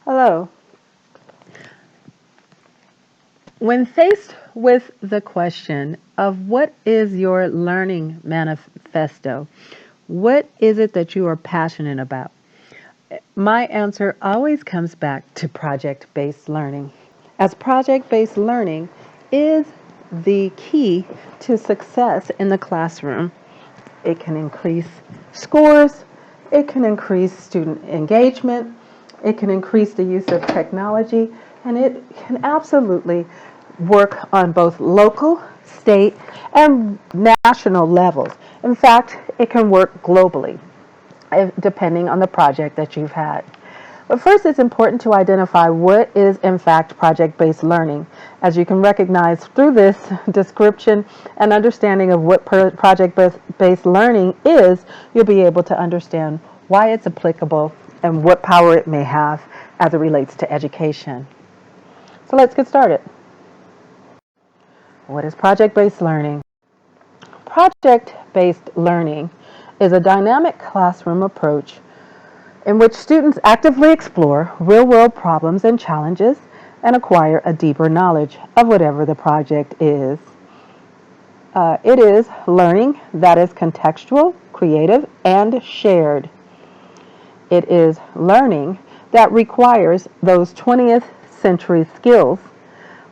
Hello. When faced with the question of what is your learning manifesto, what is it that you are passionate about? My answer always comes back to project-based learning, as project-based learning is the key to success in the classroom. It can increase scores, it can increase student engagement, it can increase the use of technology, and it can absolutely work on both local, state, and national levels. In fact, it can work globally, depending on the project that you've had. But first, it's important to identify what is, in fact, project-based learning. As you can recognize through this description and understanding of what project-based learning is, you'll be able to understand why it's applicable and what power it may have as it relates to education. So let's get started. What is project-based learning? Project-based learning is a dynamic classroom approach in which students actively explore real-world problems and challenges and acquire a deeper knowledge of whatever the project is. It is learning that is contextual, creative, and shared. It is learning that requires those 20th century skills,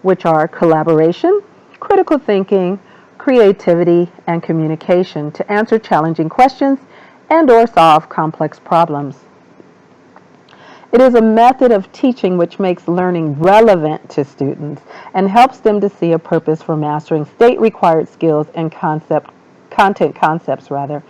which are collaboration, critical thinking, creativity, and communication to answer challenging questions and/or solve complex problems. It is a method of teaching which makes learning relevant to students and helps them to see a purpose for mastering state-required skills and content concepts rather.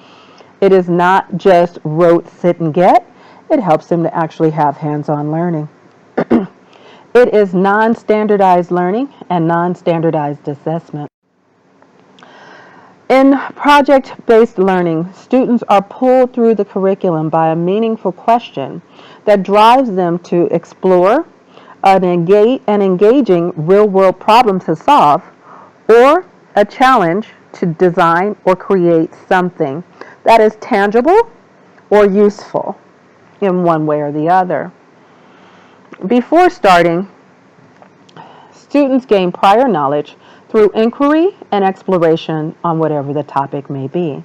It is not just rote sit and get. It helps them to actually have hands-on learning. It is non-standardized learning and non-standardized assessment. In project-based learning, students are pulled through the curriculum by a meaningful question that drives them to explore an engaging real-world problem to solve or a challenge to design or create something that is tangible or useful in one way or the other. Before starting, students gain prior knowledge through inquiry and exploration on whatever the topic may be.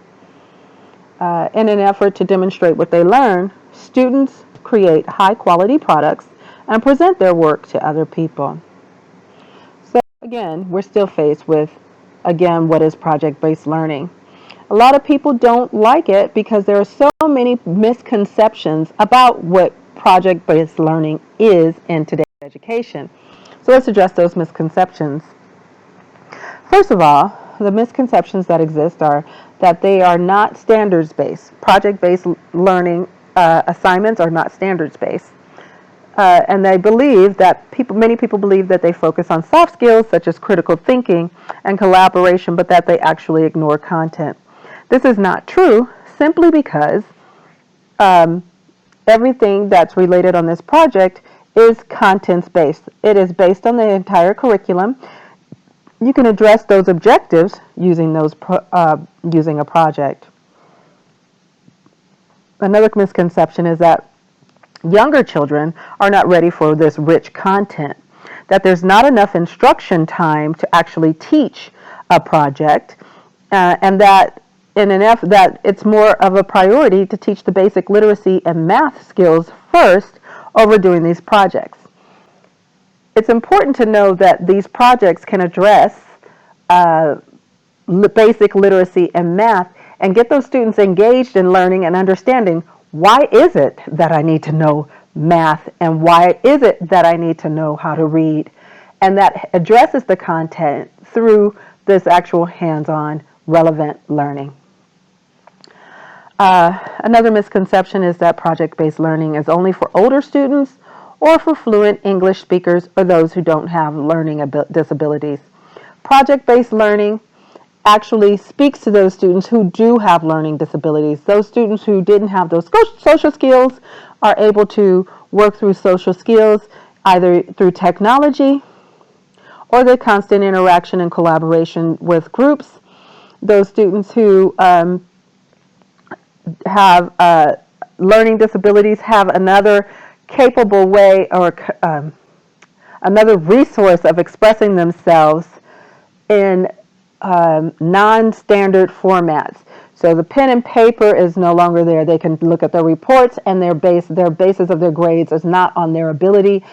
In an effort to demonstrate what they learn, students create high-quality products and present their work to other people. So again, we're still faced with, again, what is project-based learning? A lot of people don't like it because there are so many misconceptions about what project-based learning is in today's education. So let's address those misconceptions. First of all, the misconceptions that exist are that they are not standards-based. Project-based learning assignments are not standards-based. And they believe that many people believe that they focus on soft skills such as critical thinking and collaboration, but that they actually ignore content. This is not true simply because everything that's related on this project is contents-based. It is based on the entire curriculum. You can address those objectives using using a project. Another misconception is that younger children are not ready for this rich content, that there's not enough instruction time to actually teach a project, and that that it's more of a priority to teach the basic literacy and math skills first over doing these projects. It's important to know that these projects can address basic literacy and math and get those students engaged in learning and understanding why is it that I need to know math and why is it that I need to know how to read. And that addresses the content through this actual hands-on relevant learning. Another misconception is that project-based learning is only for older students or for fluent English speakers or those who don't have learning disabilities. Project-based learning actually speaks to those students who do have learning disabilities. Those students who didn't have those social skills are able to work through social skills either through technology or the constant interaction and collaboration with groups. Those students who have learning disabilities have another capable way or another resource of expressing themselves in non-standard formats. So the pen and paper is no longer there. They can look at their reports, and their basis of their grades is not on their ability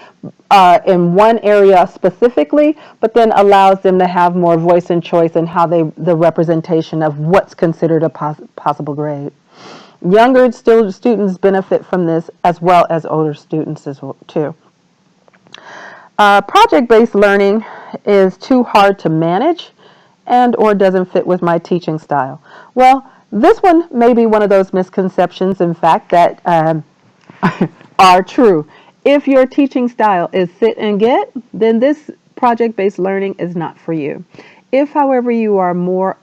in one area specifically, but then allows them to have more voice and choice in how the representation of what's considered a possible grade. Younger students benefit from this as well as older students as well, too. Project-based learning is too hard to manage and or doesn't fit with my teaching style. Well, this one may be one of those misconceptions, in fact, that are true. If your teaching style is sit and get, then this project-based learning is not for you. If, however, you are more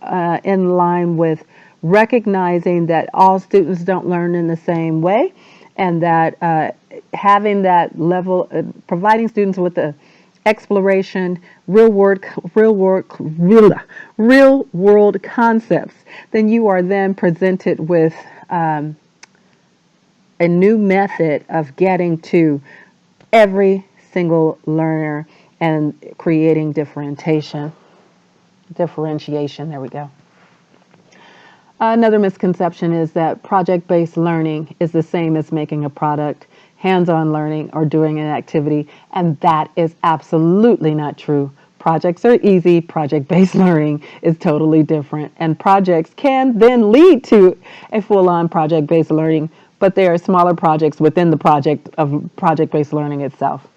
in line with recognizing that all students don't learn in the same way, and that having that level, providing students with the exploration, real world concepts, then you are then presented with a new method of getting to every single learner and creating differentiation. There we go. Another misconception is that project-based learning is the same as making a product, hands-on learning, or doing an activity, and that is absolutely not true. Projects are easy. Project-based learning is totally different, and projects can then lead to a full-on project-based learning, but they are smaller projects within the project of project-based learning itself.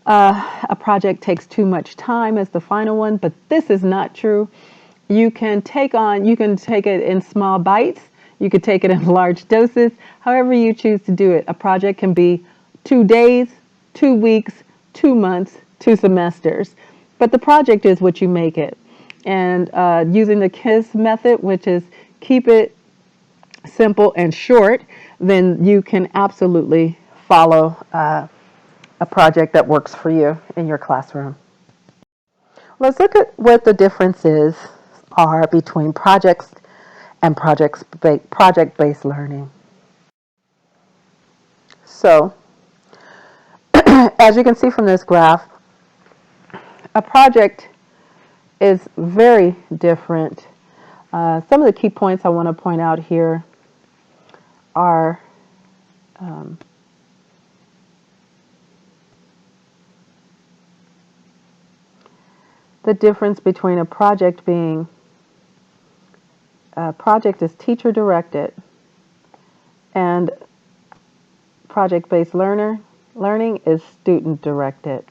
A project takes too much time as the final one, but this is not true. You can take it in small bites. You could take it in large doses, however you choose to do it. A project can be 2 days, 2 weeks, 2 months, 2 semesters, but the project is what you make it. And using the KISS method, which is keep it simple and short, then you can absolutely follow a project that works for you in your classroom. Let's look at what the differences are between projects and project-based learning. So, as you can see from this graph, a project is very different. Some of the key points I want to point out here are the difference between a project is teacher directed and project-based learning is student directed.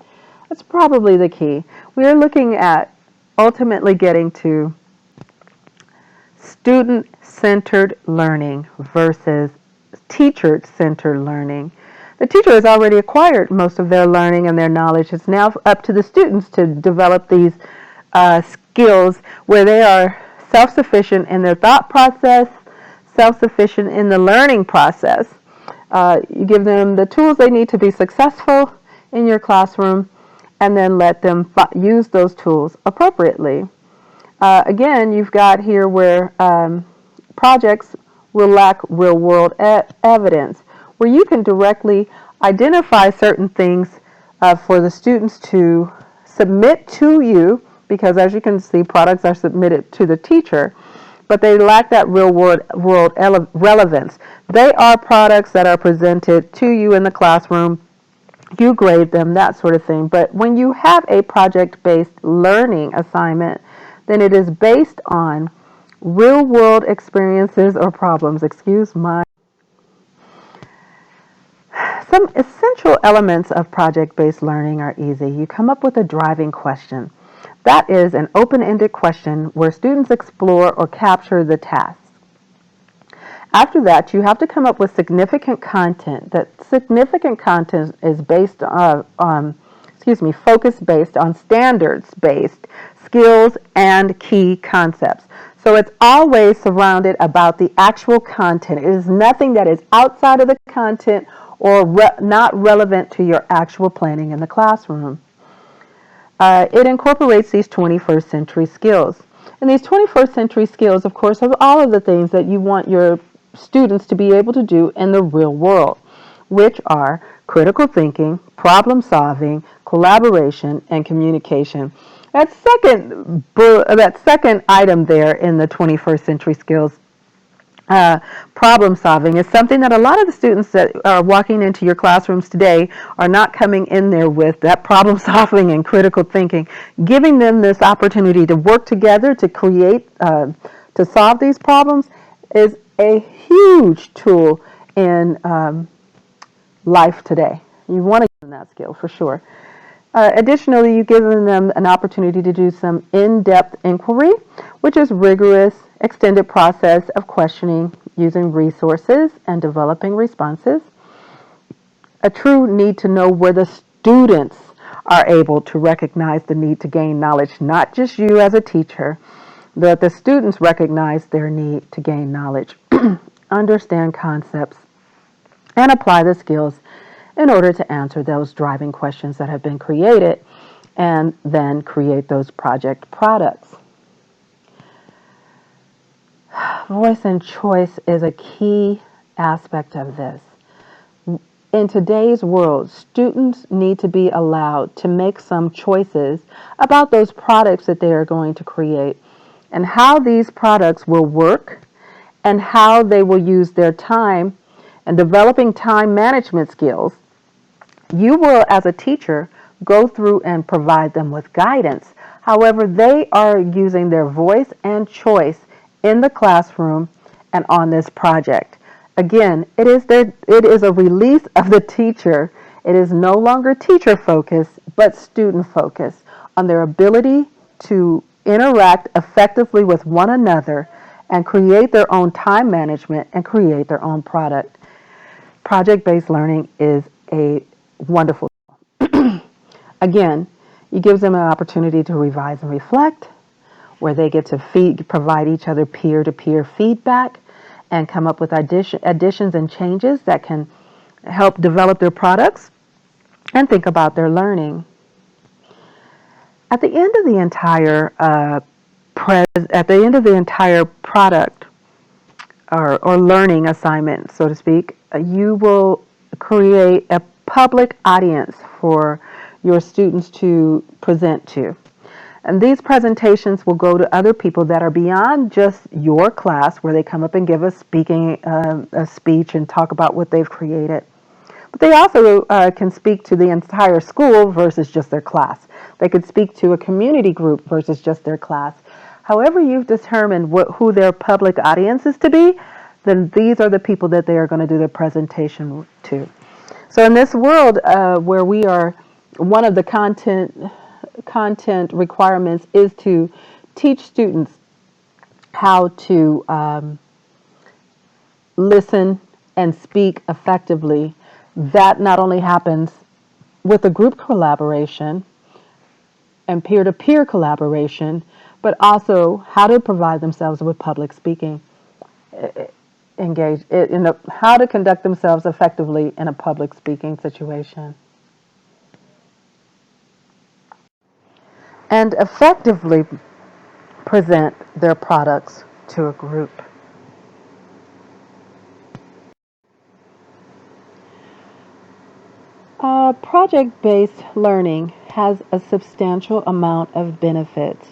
That's probably the key. We are looking at ultimately getting to student-centered learning versus teacher-centered learning. The teacher has already acquired most of their learning and their knowledge. It's now up to the students to develop these skills where they are self-sufficient in their thought process, self-sufficient in the learning process. You give them the tools they need to be successful in your classroom, and then let them use those tools appropriately. Again, you've got here where projects will lack real-world evidence, where you can directly identify certain things for the students to submit to you, because as you can see, products are submitted to the teacher, but they lack that real-world relevance. They are products that are presented to you in the classroom. You grade them, that sort of thing. But when you have a project-based learning assignment, then it is based on real-world experiences or problems. Some essential elements of project-based learning are easy. You come up with a driving question. That is an open-ended question where students explore or capture the task. After that, you have to come up with significant content. That significant content is based on, focus-based on standards-based skills and key concepts. So it's always surrounded about the actual content. It is nothing that is outside of the content or not relevant to your actual planning in the classroom. It incorporates these 21st century skills. And these 21st century skills, of course, are all of the things that you want your students to be able to do in the real world, which are critical thinking, problem solving, collaboration, and communication. That second item there in the 21st century skills, problem solving, is something that a lot of the students that are walking into your classrooms today are not coming in there with, that problem solving and critical thinking. Giving them this opportunity to work together to create, to solve these problems is a huge tool in life today. You want to give them that skill for sure. Additionally, you've given them an opportunity to do some in-depth inquiry, which is rigorous, extended process of questioning using resources and developing responses. A true need to know where the students are able to recognize the need to gain knowledge, not just you as a teacher, but the students recognize their need to gain knowledge, understand concepts, and apply the skills in order to answer those driving questions that have been created and then create those project products. Voice and choice is a key aspect of this. In today's world, students need to be allowed to make some choices about those products that they are going to create and how these products will work and how they will use their time and developing time management skills. You will, as a teacher, go through and provide them with guidance. However, they are using their voice and choice in the classroom and on this project. Again, it is a release of the teacher. It is no longer teacher focused, but student focused on their ability to interact effectively with one another and create their own time management and create their own product. Project-based learning is a wonderful. Again, it gives them an opportunity to revise and reflect, where they get to provide each other peer-to-peer feedback and come up with additions and changes that can help develop their products and think about their learning. At the end of the entire product or learning assignment, so to speak, you will create a public audience for your students to present to. And these presentations will go to other people that are beyond just your class, where they come up and give a speech and talk about what they've created. But they also can speak to the entire school versus just their class. They could speak to a community group versus just their class. However you've determined who their public audience is to be, then these are the people that they are going to do the presentation to. So in this world where we are, one of the content requirements is to teach students how to listen and speak effectively. That not only happens with a group collaboration and peer-to-peer collaboration, but also how to provide themselves with public speaking, how to conduct themselves effectively in a public speaking situation. And effectively present their products to a group. Project-based learning has a substantial amount of benefits.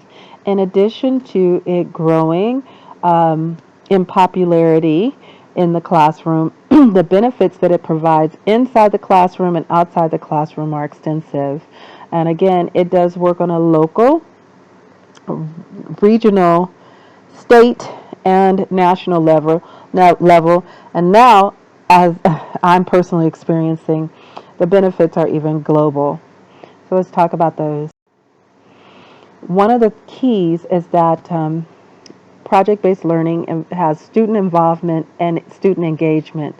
In addition to it growing in popularity in the classroom, the benefits that it provides inside the classroom and outside the classroom are extensive. And again, it does work on a local, regional, state, and national level. And now, as I'm personally experiencing, the benefits are even global. So let's talk about those. One of the keys is that project-based learning has student involvement and student engagement.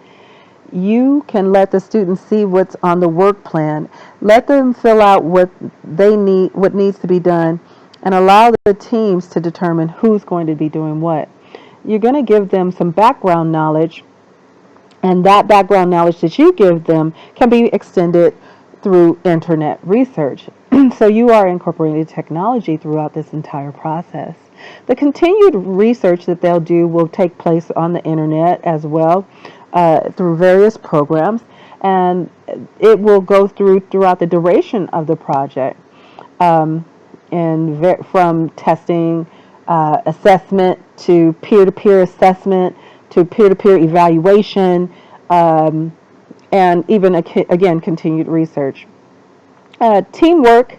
You can let the students see what's on the work plan, let them fill out what they need, what needs to be done, and allow the teams to determine who's going to be doing what. You're going to give them some background knowledge, and that background knowledge that you give them can be extended through internet research. So you are incorporating technology throughout this entire process. The continued research that they'll do will take place on the internet as well, through various programs, and it will go throughout the duration of the project, um, and from testing, assessment, to peer-to-peer assessment, to peer-to-peer evaluation, um, and even again continued research. Teamwork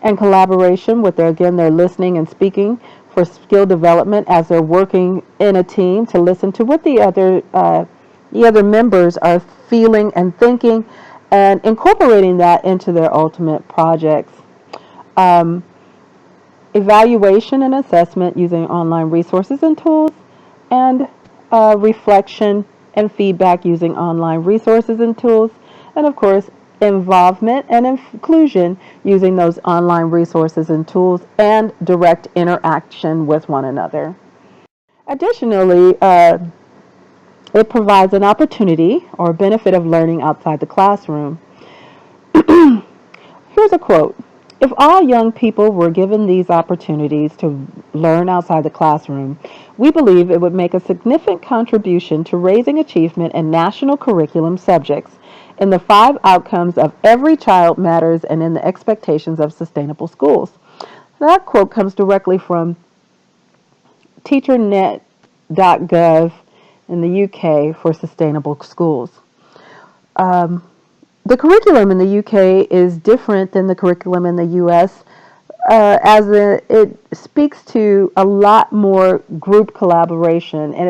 and collaboration with their listening and speaking for skill development as they're working in a team to listen to what the other members are feeling and thinking, and incorporating that into their ultimate projects. Um, Evaluation and assessment using online resources and tools, and reflection and feedback using online resources and tools, and of course, involvement and inclusion using those online resources and tools, and direct interaction with one another. Additionally, it provides an opportunity or benefit of learning outside the classroom. Here's a quote. If all young people were given these opportunities to learn outside the classroom, we believe it would make a significant contribution to raising achievement in national curriculum subjects, in the 5 outcomes of every child matters, and in the expectations of sustainable schools. That quote comes directly from teachernet.gov in the UK for sustainable schools. Um, The curriculum in the UK is different than the curriculum in the US, it speaks to a lot more group collaboration, and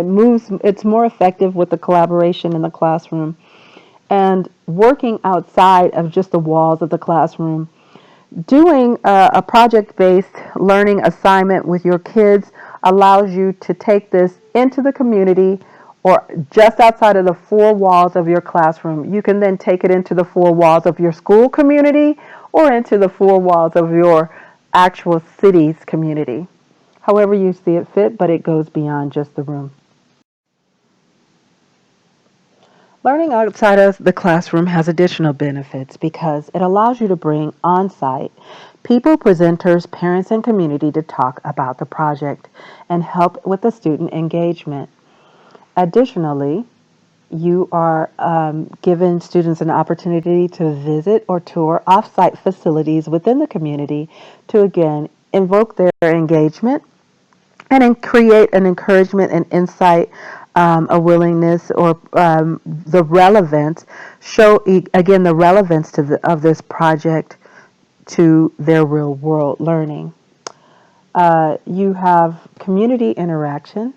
it's more effective with the collaboration in the classroom and working outside of just the walls of the classroom. Doing a project-based learning assignment with your kids allows you to take this into the community, or just outside of the 4 walls of your classroom. You can then take it into the 4 walls of your school community, or into the 4 walls of your actual city's community. However you see it fit, but it goes beyond just the room. Learning outside of the classroom has additional benefits because it allows you to bring on site people, presenters, parents, and community to talk about the project and help with the student engagement. Additionally, you are giving students an opportunity to visit or tour off-site facilities within the community to again invoke their engagement and create an encouragement and insight, a willingness, or the relevance, again the relevance of this project to their real world learning. You have community interaction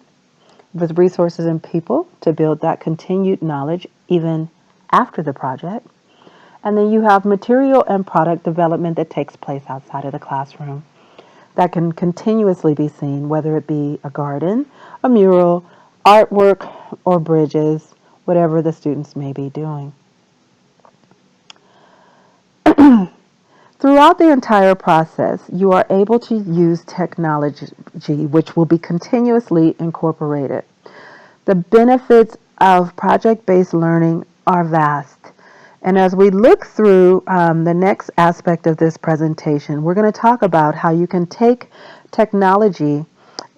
with resources and people to build that continued knowledge even after the project. And then you have material and product development that takes place outside of the classroom that can continuously be seen, whether it be a garden, a mural, artwork, or bridges, whatever the students may be doing. Throughout the entire process, you are able to use technology, which will be continuously incorporated. The benefits of project-based learning are vast. And as we look through the next aspect of this presentation, we're going to talk about how you can take technology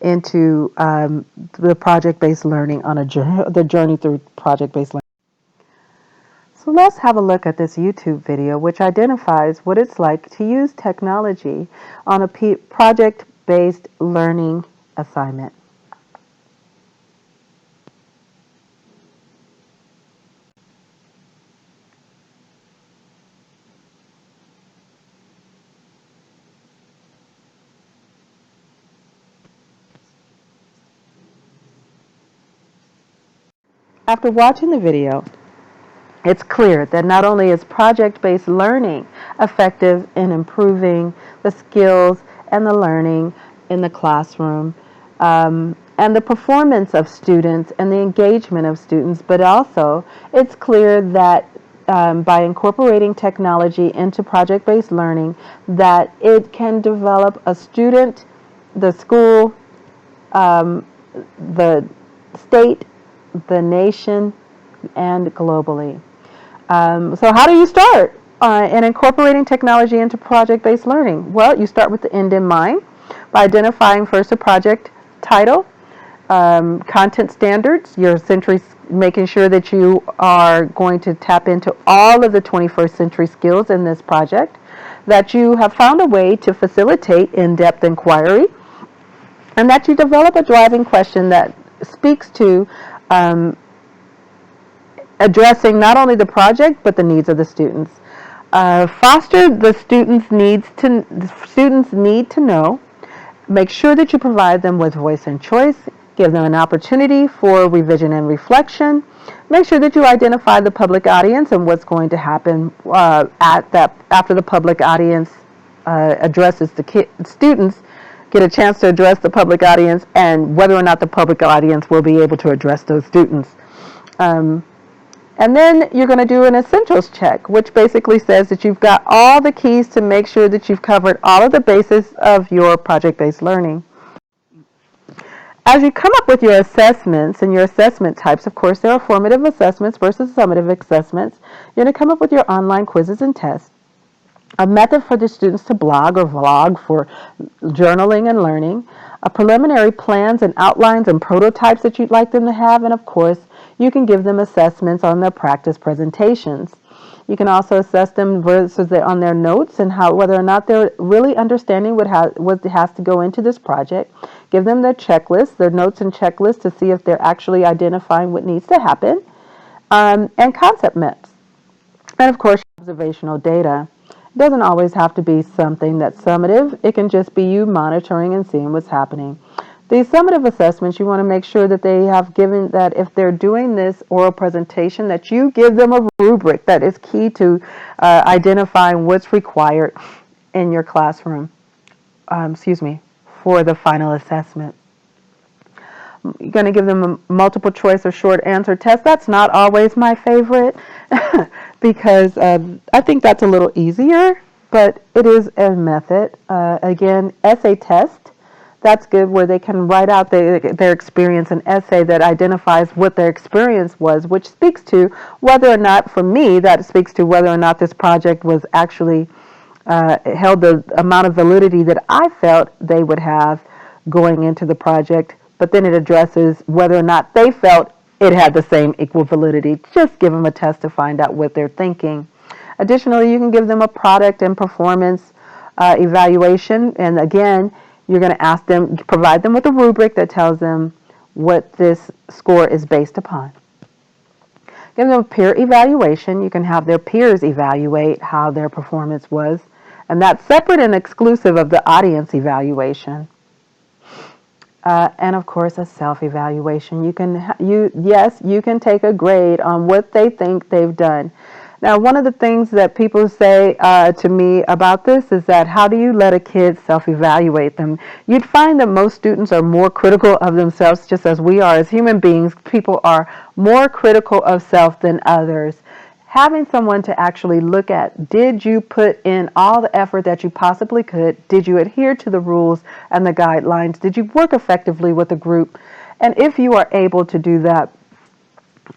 into the project-based learning on the journey through project-based learning. So let's have a look at this YouTube video, which identifies what it's like to use technology on a project-based learning assignment. After watching the video, it's clear that not only is project-based learning effective in improving the skills and the learning in the classroom, and the performance of students and the engagement of students, but also it's clear that by incorporating technology into project-based learning, that it can develop a student, the school, the state, the nation, and globally. So how do you start in incorporating technology into project-based learning? Well, you start with the end in mind. by identifying first a project title, content standards, your century, making sure that you are going to tap into all of the 21st century skills in this project, that you have found a way to facilitate in-depth inquiry, and that you develop a driving question that speaks to um, addressing not only the project but the needs of the students. Foster the students need to know. Make sure that you provide them with voice and choice. Give them an opportunity for revision and reflection. Make sure that you identify the public audience and what's going to happen after the public audience addresses the students. Get a chance to address the public audience and whether or not the public audience will be able to address those students. And then you're going to do an essentials check, which basically says that you've got all the keys to make sure that you've covered all of the bases of your project-based learning. As you come up with your assessments and your assessment types, of course, there are formative assessments versus summative assessments. You're going to come up with your online quizzes and tests, a method for the students to blog or vlog for journaling and learning, preliminary plans and outlines and prototypes that you'd like them to have, and of course, you can give them assessments on their practice presentations. You can also assess them versus on their notes and whether or not they're really understanding what has to go into this project. Give them their checklist, their notes and checklists to see if they're actually identifying what needs to happen, and concept maps. And of course, observational data. It doesn't always have to be something that's summative. It can just be you monitoring and seeing what's happening. These summative assessments, you want to make sure that they have given that if they're doing this oral presentation, that you give them a rubric that is key to identifying what's required in your classroom, for the final assessment. You're going to give them a multiple choice or short answer test. That's not always my favorite because I think that's a little easier, but it is a method. Again, essay test. That's good, where they can write out their experience, an essay that identifies what their experience was, which speaks to whether or not, for me, that speaks to whether or not this project was actually held the amount of validity that I felt they would have going into the project. But then it addresses whether or not they felt it had the same equal validity. Just give them a test to find out what they're thinking. Additionally, you can give them a product and performance evaluation, and again, you're going to ask them, provide them with a rubric that tells them what this score is based upon. Give them a peer evaluation. You can have their peers evaluate how their performance was, and that's separate and exclusive of the audience evaluation. And of course, a self-evaluation. You can take a grade on what they think they've done. Now, one of the things that people say to me about this is that how do you let a kid self-evaluate them? You'd find that most students are more critical of themselves, just as we are as human beings. People are more critical of self than others. Having someone to actually look at, did you put in all the effort that you possibly could? Did you adhere to the rules and the guidelines? Did you work effectively with the group? And if you are able to do that,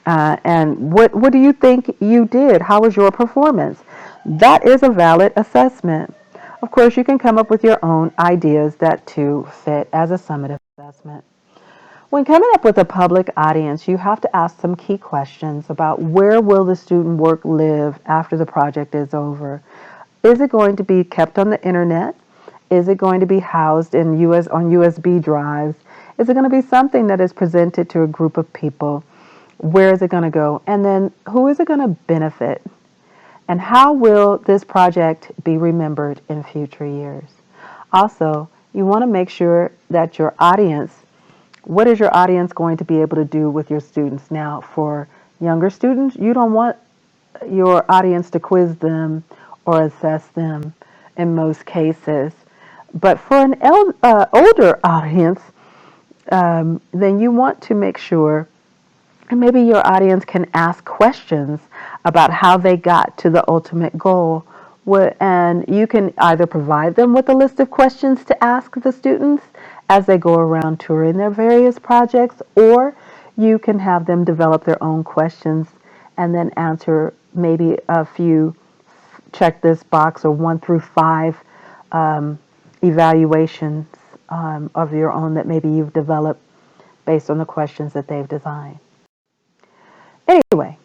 and what do you think you did? How was your performance? That is a valid assessment. Of course, you can come up with your own ideas that too fit as a summative assessment. When coming up with a public audience, you have to ask some key questions about where will the student work live after the project is over. Is it going to be kept on the internet? Is it going to be housed on USB drives? Is it going to be something that is presented to a group of people? Where is it going to go? And then who is it going to benefit? And how will this project be remembered in future years? Also, you want to make sure that your audience, what is your audience going to be able to do with your students? Now, for younger students, you don't want your audience to quiz them or assess them in most cases. But for an older audience, then you want to make sure, and maybe your audience can ask questions about how they got to the ultimate goal. And you can either provide them with a list of questions to ask the students as they go around touring their various projects, or you can have them develop their own questions and then answer maybe a few check this box or 1 through 5 evaluations of your own that maybe you've developed based on the questions that they've designed. Anyway,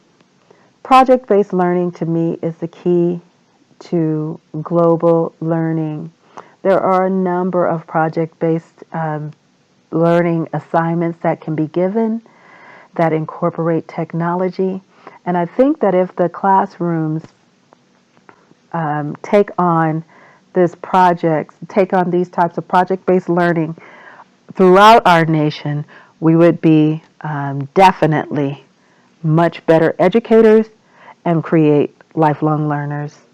project-based learning to me is the key to global learning. There are a number of project-based learning assignments that can be given that incorporate technology. And I think that if the classrooms take on take on these types of project-based learning throughout our nation, we would be definitely much better educators and create lifelong learners.